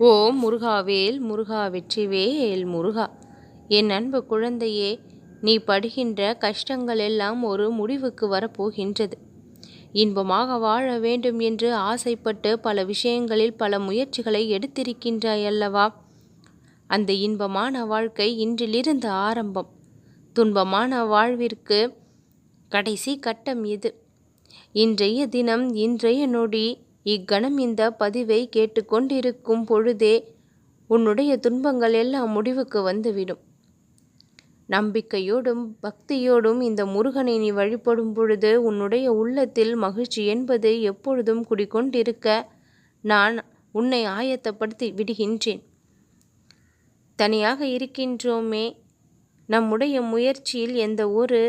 ஓம் முருகாவேல் முருகா வெற்றிவேல் முருகா. என் அன்பு குழந்தையே, நீ படுகின்ற கஷ்டங்கள் எல்லாம் ஒரு முடிவுக்கு வரப்போகின்றது. இன்பமாக வாழ வேண்டும் என்று ஆசைப்பட்டு பல விஷயங்களில் பல முயற்சிகளை எடுத்திருக்கின்றாய் அல்லவா? அந்த இன்பமான வாழ்க்கை இன்றிலிருந்து ஆரம்பம். துன்பமான வாழ்விற்கு கடைசி கட்டம் இது. இன்றைய தினம், இன்றைய நொடி, இக்கணம் இந்த பதிவை கேட்டுக்கொண்டிருக்கும் பொழுதே உன்னுடைய துன்பங்கள் எல்லாம் முடிவுக்கு வந்துவிடும். நம்பிக்கையோடும் பக்தியோடும் இந்த முருகனை நீ வழிபடும் பொழுது உன்னுடைய உள்ளத்தில் மகிழ்ச்சி என்பது எப்பொழுதும் குடிக்கொண்டிருக்க நான் உன்னை ஆயத்தப்படுத்தி விடுகின்றேன். தனியாக இருக்கின்றோமே, நம்முடைய முயற்சியில் எந்த ஒரு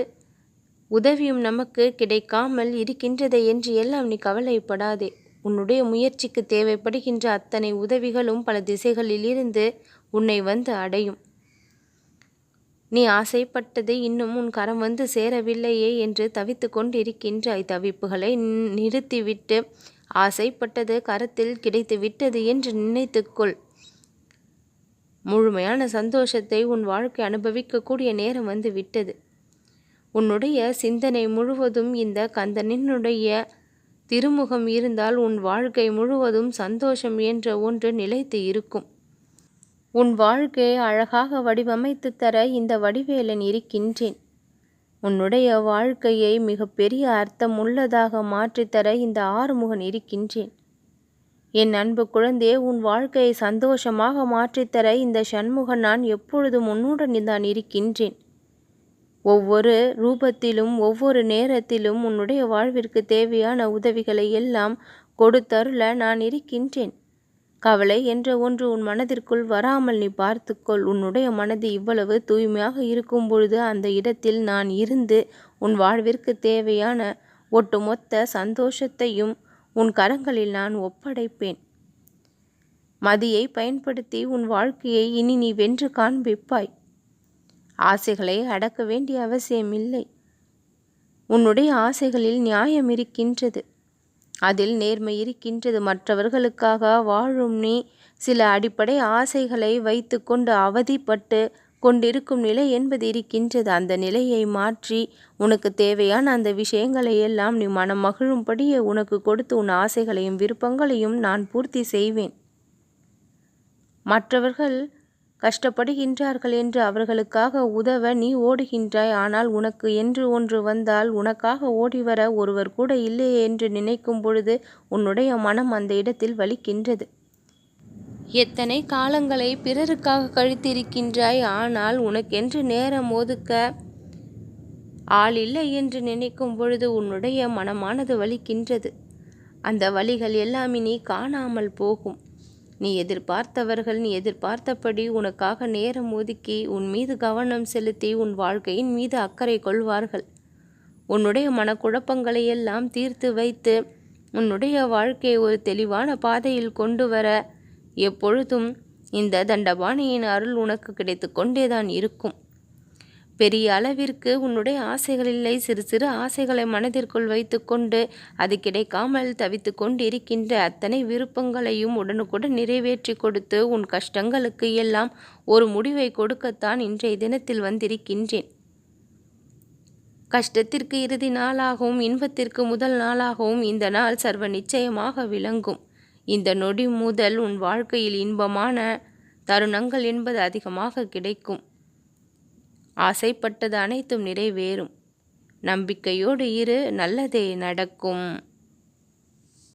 உதவியும் நமக்கு கிடைக்காமல் இருக்கின்றதை என்று எல்லாம் நீ கவலைப்படாதே. உன்னுடைய முயற்சிக்கு தேவைப்படுகின்ற அத்தனை உதவிகளும் பல திசைகளிலிருந்து உன்னை வந்து அடையும். நீ ஆசைப்பட்டது இன்னும் உன் கரம் வந்து சேரவில்லையே என்று தவித்து கொண்டிருக்கின்றாய். தவிப்புகளை நிறுத்திவிட்டு ஆசைப்பட்டது கரத்தில் கிடைத்து விட்டது என்று நினைத்துக்கொள். முழுமையான சந்தோஷத்தை உன் வாழ்க்கை அனுபவிக்கக்கூடிய நேரம் வந்து விட்டது. உன்னுடைய சிந்தனை முழுவதும் இந்த கந்தனினுடைய திருமுகம் இருந்தால் உன் வாழ்க்கை முழுவதும் சந்தோஷம் என்ற ஒன்று நிலைத்து இருக்கும். உன் வாழ்க்கையை அழகாக வடிவமைத்து தர இந்த வடிவேலன் இருக்கின்றேன். உன்னுடைய வாழ்க்கையை மிக பெரிய அர்த்தம் உள்ளதாக மாற்றித்தர இந்த ஆறுமுகன் இருக்கின்றேன். என் அன்பு குழந்தையே, உன் வாழ்க்கையை சந்தோஷமாக மாற்றித்தர இந்த சண்முகன் நான் எப்பொழுதும் உன்னுடன் தான் இருக்கின்றேன். ஒவ்வொரு ரூபத்திலும் ஒவ்வொரு நேரத்திலும் உன்னுடைய வாழ்விற்கு தேவையான உதவிகளை எல்லாம் கொடுத்தருள நான் இருக்கின்றேன். கவலை என்ற ஒன்று உன் மனதிற்குள் வராமல் நீ பார்த்துக்கொள். உன்னுடைய மனது இவ்வளவு தூய்மையாக இருக்கும் பொழுது அந்த இடத்தில் நான் இருந்து உன் வாழ்விற்கு தேவையான ஒட்டுமொத்த சந்தோஷத்தையும் உன் கரங்களில் நான் ஒப்படைப்பேன். மதியை பயன்படுத்தி உன் வாழ்க்கையை இனி நீ வென்று காண்பிப்பாய். ஆசைகளை அடக்க வேண்டிய அவசியமில்லை. உன்னுடைய ஆசைகளில் நியாயம் இருக்கின்றது, அதில் நேர்மை இருக்கின்றது. மற்றவர்களுக்காக வாழும் நீ சில அடிப்படை ஆசைகளை வைத்து கொண்டு அவதிப்பட்டு கொண்டிருக்கும் நிலை என்பது இருக்கின்றது. அந்த நிலையை மாற்றி உனக்கு தேவையான அந்த விஷயங்களை எல்லாம் நீ மனம் மகிழும்படியே உனக்கு கொடுத்து உன் ஆசைகளையும் விருப்பங்களையும் நான் பூர்த்தி செய்வேன். மற்றவர்கள் கஷ்டப்படுகின்றார்கள் என்று அவர்களுக்காக உதவ நீ ஓடுகின்றாய். ஆனால் உனக்கு என்று ஒன்று வந்தால் உனக்காக ஓடிவர ஒருவர் கூட இல்லையே என்று நினைக்கும் பொழுது உன்னுடைய மனம் அந்த இடத்தில் வலிக்கின்றது. எத்தனை காலங்களை பிறருக்காக கழித்திருக்கின்றாய், ஆனால் உனக்கென்று நேரம் ஒதுக்க ஆள் இல்லை என்று நினைக்கும் பொழுது உன்னுடைய மனமானது வலிக்கின்றது. அந்த வலிகள் எல்லாம் இனி காணாமல் போகும். நீ எதிர்பார்த்தவர்கள் நீ எதிர்பார்த்தபடி உனக்காக நேரம் ஒதுக்கி உன் மீது கவனம் செலுத்தி உன் வாழ்க்கையின் மீது அக்கறை கொள்வார்கள். உன்னுடைய மனக்குழப்பங்களை எல்லாம் தீர்த்து வைத்து உன்னுடைய வாழ்க்கையை ஒரு தெளிவான பாதையில் கொண்டு வர எப்பொழுதும் இந்த தண்டபாணியின் அருள் உனக்கு கிடைத்து கொண்டேதான் இருக்கும். பெரிய அளவிற்கு உன்னுடைய ஆசைகள் இல்லை. சிறு சிறு ஆசைகளை மனதிற்குள் வைத்து கொண்டு அது கிடைக்காமல் தவித்து கொண்டு இருக்கின்ற அத்தனை விருப்பங்களையும் உடனுக்குடன் நிறைவேற்றி கொடுத்து உன் கஷ்டங்களுக்கு எல்லாம் ஒரு முடிவை கொடுக்கத்தான் இன்றைய தினத்தில் வந்திருக்கின்றேன். கஷ்டத்திற்கு இறுதி நாளாகவும் இன்பத்திற்கு முதல் நாளாகவும் இந்த நாள் சர்வ நிச்சயமாக விளங்கும். இந்த நொடி முதல் உன் வாழ்க்கையில் இன்பமான தருணங்கள் என்பது அதிகமாக கிடைக்கும். ஆசைப்பட்டது அனைத்தும் நிறைவேறும். நம்பிக்கையோடு இரு, நல்லதே நடக்கும்.